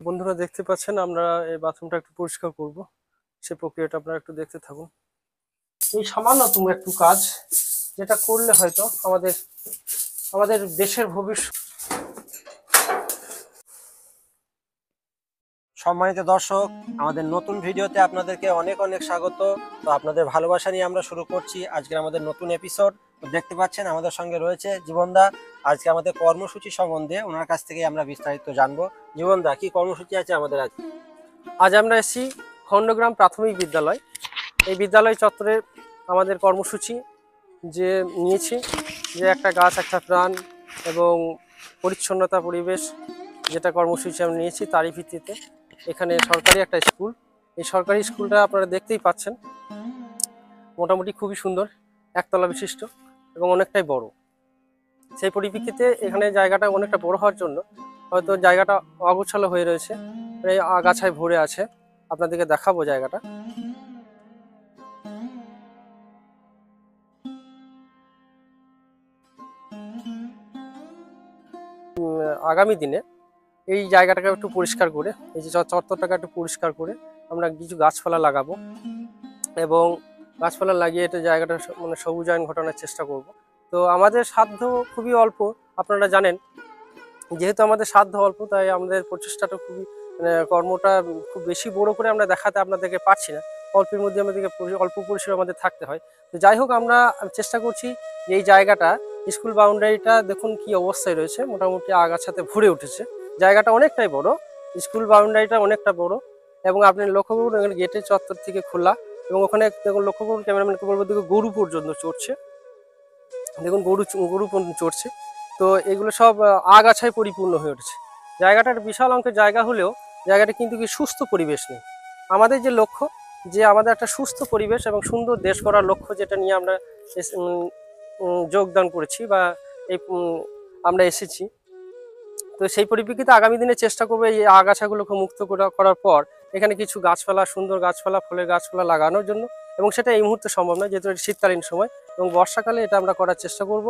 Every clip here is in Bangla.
বন্ধুরা দেখতে পাচ্ছেন আমরা এই বাথরুমটা একটু পরিষ্কার করব, সেই প্রক্রিয়াটা আপনারা একটু দেখতে থাকুন। এই সামান্যতম একটু কাজ যেটা করলে হয়তো আমাদের আমাদের দেশের ভবিষ্যৎ। সম্মানিত দর্শক, আমাদের নতুন ভিডিওতে আপনাদেরকে অনেক অনেক স্বাগত। তো আপনাদের ভালোবাসা নিয়ে আমরা শুরু করছি আজকের আমাদের নতুন এপিসোড। তো দেখতে পাচ্ছেন আমাদের সঙ্গে রয়েছে জীবনদা। আজকে আমাদের কর্মসূচি সম্বন্ধে ওনার কাছ থেকে আমরা বিস্তারিত জানবো। জীবনদা, কি কর্মসূচি আছে আমাদের আজ? আজ আমরা এসেছি খণ্ডগ্রাম প্রাথমিক বিদ্যালয়। এই বিদ্যালয় চত্বরে আমাদের কর্মসূচি যে নিয়েছি, যে একটা গাছ একটা প্রাণ এবং পরিচ্ছন্নতা পরিবেশ, যেটা কর্মসূচি আমরা নিয়েছি তারই ভিত্তিতে এখানে সরকারি একটা স্কুল। এই সরকারি স্কুলটা আপনারা দেখতেই পাচ্ছেন, মোটামুটি খুবই সুন্দর, একতলা বিশিষ্ট এবং অনেকটাই বড়। সেই পরিপ্রেক্ষিতে এখানে জায়গাটা অনেকটা বড় হওয়ার জন্য হয়তো জায়গাটা অগোছালো হয়ে রয়েছে, এই আগাছায় ভরে আছে। আপনাদেরকে দেখাবো জায়গাটা। আগামী দিনে এই জায়গাটাকে একটু পরিষ্কার করে, এই যে চত্বরটাকে একটু পরিষ্কার করে আমরা কিছু গাছপালা লাগাবো এবং গাছপালা লাগিয়ে এটা জায়গাটা মানে সবুজায়ন ঘটানোর চেষ্টা করব। তো আমাদের সাধ্য খুবই অল্প, আপনারা জানেন, যেহেতু আমাদের সাধ্য অল্প তাই আমাদের প্রচেষ্টাটা খুবই কর্মটা খুব বেশি বড় করে আমরা দেখাতে আপনাদেরকে পারছি না। অল্পের মধ্যে আমাদেরকে অল্প পরিসরে আমাদের থাকতে হয়। তো যাই হোক, আমরা চেষ্টা করছি যে এই জায়গাটা, স্কুল বাউন্ডারিটা দেখুন কি অবস্থায় রয়েছে, মোটামুটি আগাছাতে ভরে উঠেছে। জায়গাটা অনেকটাই বড়, স্কুল বাউন্ডারিটা অনেকটা বড় এবং আপনি লক্ষ্য করুন এখানে গেটের চত্বর থেকে খোলা এবং ওখানে দেখুন, লক্ষ্য করুন, ক্যামেরাম্যানকে বলবো দেখুন গরু পর্যন্ত চড়ছে, দেখুন গরু পর্যন্ত চড়ছে। তো এগুলো সব আগাছায় পরিপূর্ণ হয়ে উঠেছে। জায়গাটা একটা বিশাল অঙ্কের জায়গা হলেও জায়গাটা কিন্তু কি সুস্থ পরিবেশ নেই। আমাদের যে লক্ষ্য, যে আমাদের একটা সুস্থ পরিবেশ এবং সুন্দর দেশ গড়ার লক্ষ্য, যেটা নিয়ে আমরা যোগদান করেছি বা এই আমরা এসেছি। তো সেই পরিপ্রেক্ষিতে আগামী দিনে চেষ্টা করবো এই আগাছাগুলোকে মুক্ত করার পর এখানে কিছু গাছপালা, সুন্দর গাছপালা, ফলের গাছপালা লাগানোর জন্য। এবং সেটা এই মুহূর্তে সম্ভব নয়, যেহেতু এটা শীতকালীন সময় এবং বর্ষাকালে এটা আমরা করার চেষ্টা করব।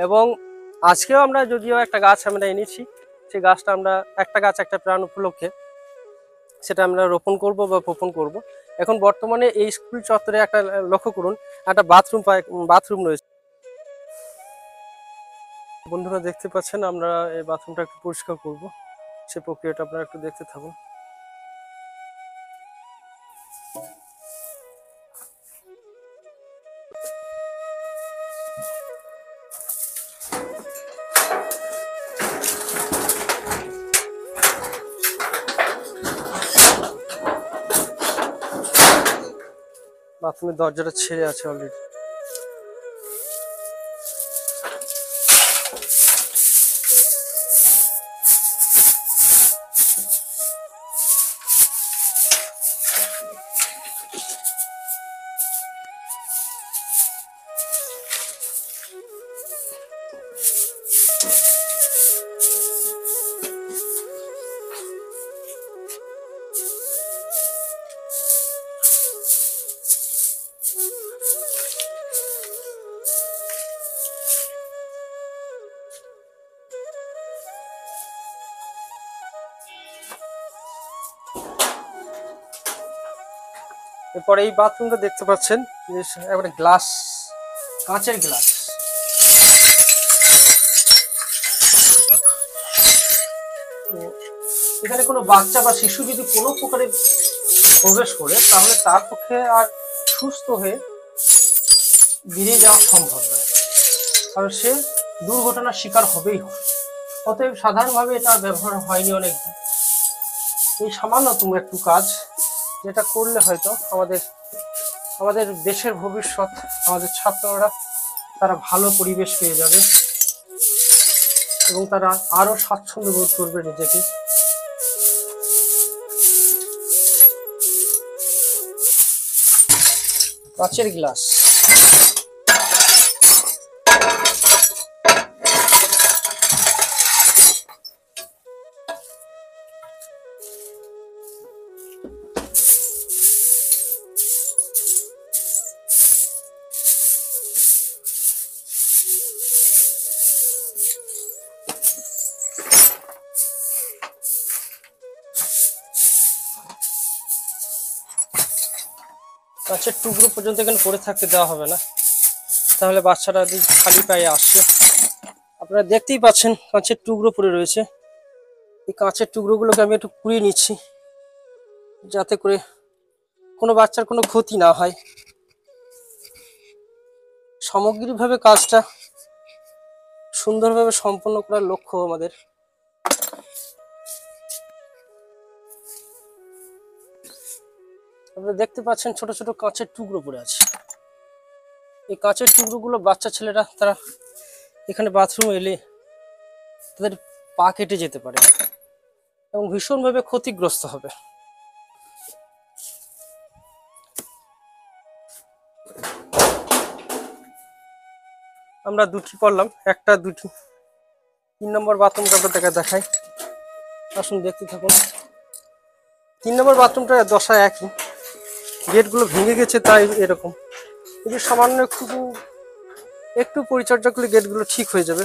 এবং আজকেও আমরা যদিও একটা গাছ আমরা এনেছি, সেই গাছটা আমরা একটা গাছ একটা প্রাণ উপলক্ষে সেটা আমরা রোপণ করব বা বপন করব। এখন বর্তমানে এই স্কুল চত্বরে একটা লক্ষ্য করুন, একটা বাথরুম রয়েছে। বন্ধুরা দেখতে পাচ্ছেন আমরা এই বাথরুমটা একটু পরিষ্কার করব, সেই প্রক্রিয়াটা আপনারা একটু দেখতে থাকুন। বাথরুমের দরজাটা ছেড়ে আছে অলরেডি। এরপরে এই বাথরুমটা দেখতে পাচ্ছেন যে একেবারে গ্লাস, কাঁচের গ্লাস। এখানে কোনো বাচ্চা বা শিশু যদি কোনো প্রকারে প্রবেশ করে তাহলে তার পক্ষে আর সুস্থ হয়ে বেরিয়ে যাওয়া সম্ভব নয়, কারণ সে দুর্ঘটনার শিকার হবেই হবে। অতএব সাধারণভাবে এটা ব্যবহার হয়নি অনেকদিন। এই সামান্যতম একটু কাজ যেটা করলে হয়তো আমাদের দেশের ভবিষ্যৎ, আমাদের ছাত্ররা তারা ভালো পরিবেশ পেয়ে যাবে এবং তারা আরো স্বাচ্ছন্দ্য বোধ করবে নিজেকে। কাঁচের গ্লাস। কাঁচের টুকরো পর্যন্ত এখানে পড়ে থাকতে দেওয়া হবে না, তাহলে বাচ্চাটা যদি খালি পায়ে আসছে। আপনারা দেখতেই পাচ্ছেন কাঁচের টুকরো পড়ে রয়েছে। এই কাঁচের টুকরোগুলোকে আমি একটু কুড়িয়ে নিচ্ছি, যাতে করে কোনো বাচ্চার কোনো ক্ষতি না হয়। সামগ্রিকভাবে কাজটা সুন্দরভাবে সম্পন্ন করার লক্ষ্য আমাদের। আপনারা দেখতে পাচ্ছেন ছোট ছোট কাঁচের টুকরো পড়ে আছে। এই কাঁচের টুকরোগুলো বাচ্চা ছেলেরা তারা এখানে বাথরুমে এলে তাদের পা কেটে যেতে পারে এবং ভীষণভাবে ক্ষতিগ্রস্ত হবে। আমরা দুটি করলাম, একটা দুটি। 3 নম্বর বাথরুমটা আপনাদের দেখাই, আসুন দেখতে থাকুন। 3 নম্বর বাথরুমটা দশা একই, গেটগুলো ভেঙে গেছে তাই এরকম। যদি সামান্য একটু পরিচর্যা করলে গেটগুলো ঠিক হয়ে যাবে।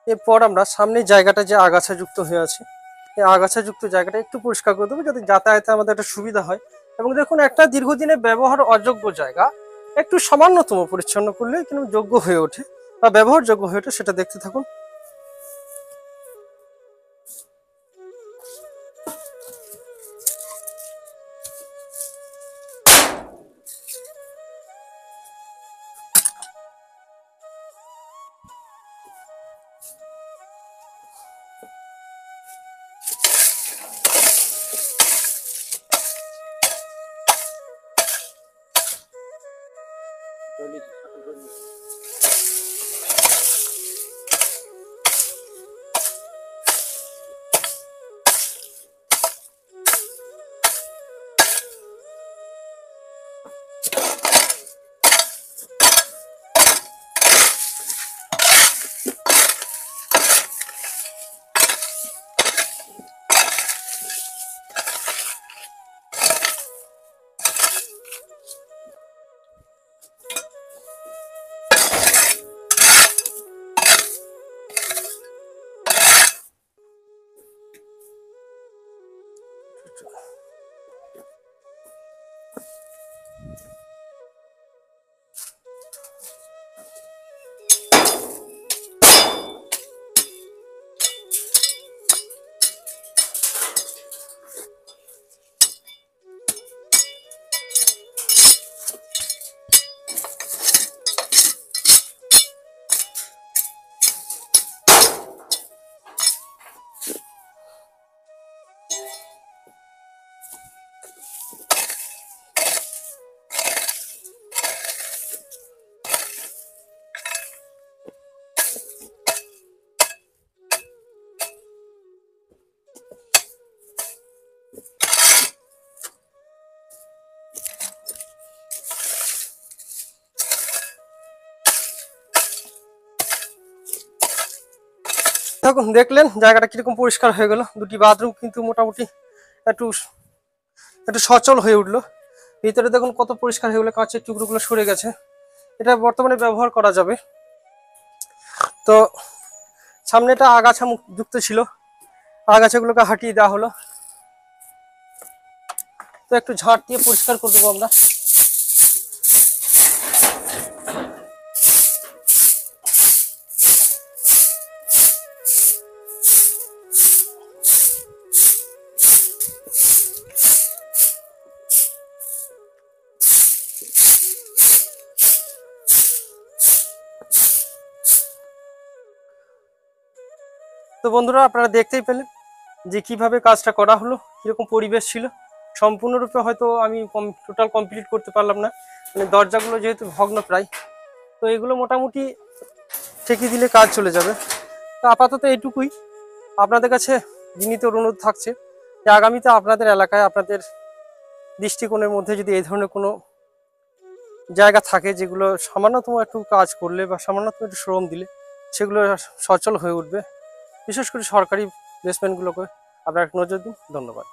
এরপর আমরা সামনের জায়গাটা যে আগাছা যুক্ত হয়ে আছে, এই আগাছা যুক্ত জায়গাটা একটু পরিষ্কার করে দেবো, যাতে যাতায়াতে আমাদের একটা সুবিধা হয়। এবং দেখুন, একটা দীর্ঘদিনের ব্যবহার অযোগ্য জায়গা একটু সামান্যতম পরিচ্ছন্ন করলে কিন্তু যোগ্য হয়ে ওঠে বা ব্যবহারযোগ্য হয়ে ওঠে, সেটা দেখতে থাকুন। দেখুন, দেখলেন জায়গাটা কিরকম পরিষ্কার হয়ে গেল। দুটি বাথরুম কিন্তু মোটামুটি একটু একটু সচল হয়ে উঠলো। ভিতরে দেখুন কত পরিষ্কার হয়ে গেলো, কাঁচের টুকরোগুলো সরে গেছে। এটা বর্তমানে ব্যবহার করা যাবে। তো সামনেটা আগাছা যুক্ত ছিল, আগাছাগুলোকে হাঁটিয়ে দেওয়া হলো। তো একটু ঝাঁট দিয়ে পরিষ্কার করে দেবো আমরা। তো বন্ধুরা, আপনারা দেখতেই পেলেন যে কিভাবে কাজটা করা হলো, কিরকম পরিবেশ ছিল। সম্পূর্ণরূপে হয়তো আমি টোটাল কমপ্লিট করতে পারলাম না, মানে দরজাগুলো যেহেতু ভগ্ন প্রায়, তো এগুলো মোটামুটি ঠেকিয়ে দিলে কাজ চলে যাবে। তো আপাতত এইটুকুই। আপনাদের কাছে বিনীত অনুরোধ থাকছে যে আগামীতে আপনাদের এলাকায় আপনাদের দৃষ্টিকোণের মধ্যে যদি এই ধরনের কোনো জায়গা থাকে যেগুলো সামান্যতম একটু কাজ করলে বা সামান্যতম একটু শ্রম দিলে সেগুলো সচল হয়ে উঠবে, বিশেষ করে সরকারি বেসমেন্টগুলোকে আপনারা নজর দিন। ধন্যবাদ।